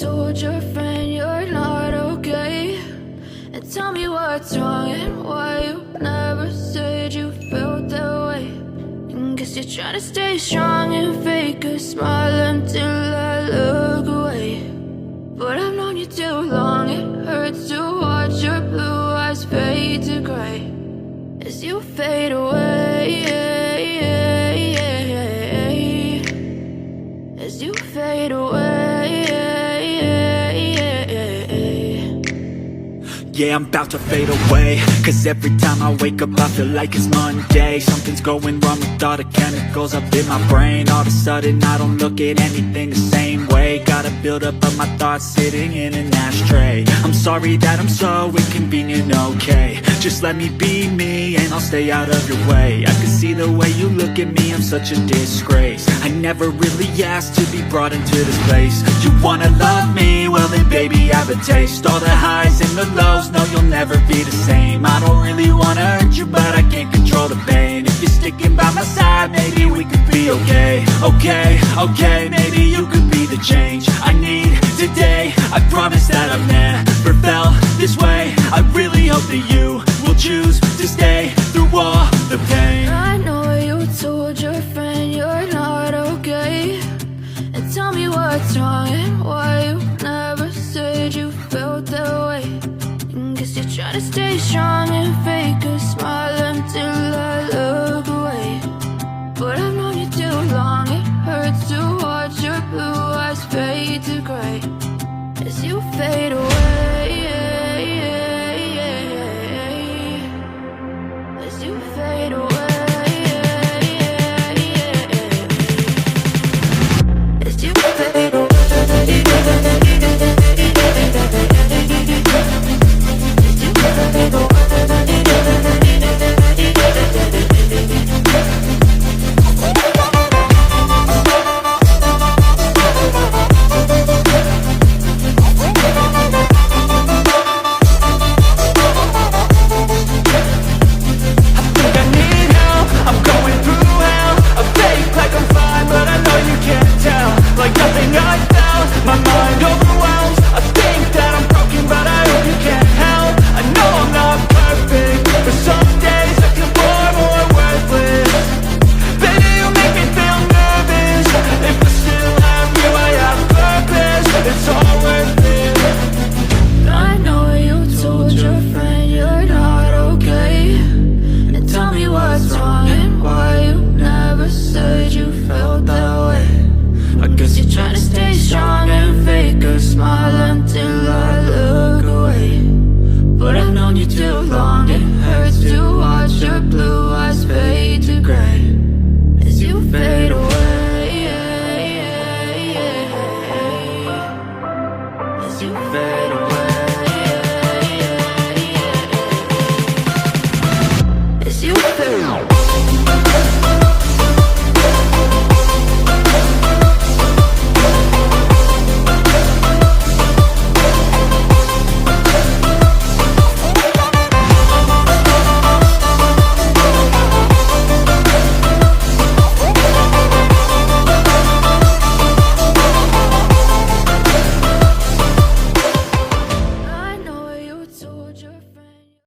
told your friend you're not okay? And tell me what's wrong and why you never said you felt that way. And guess you're trying to stay strong and fake a smile until I look away. But I've known you too long, it hurts to watch your blue eyes fade to gray as you fade away, as you fade away. Yeah, I'm about to fade away, cause every time I wake up I feel like it's Monday. Something's going wrong with all the chemicals up in my brain. All of a sudden I don't look at anything the same way. Got a buildup of my thoughts sitting in an ashtray. I'm sorry that I'm so inconvenient, okay? Just let me be me and I'll stay out of your way. I can see the way you look at me, I'm such a disgrace. I never really asked to be brought into this place. You wanna love me? Well then baby I have a taste. All the highs and the lows, no, you'll never be the same. I don't really wanna hurt you, but I can't control the pain. If you're sticking by my side, maybe we could be okay. Okay, maybe you could be the change I need today. I promise that I've never felt this way. I really hope that you will choose to stay through all the pain. I know you told your friend you're not okay. And tell me what's wrong and why you never said you felt that way. Guess you're trying to stay strong and fake a smile until I look away. But I've known you too long, it hurts to watch your blue eyes fade to gray as you fade away, as you fade away, as you fade away. Like nothing I felt, my mind over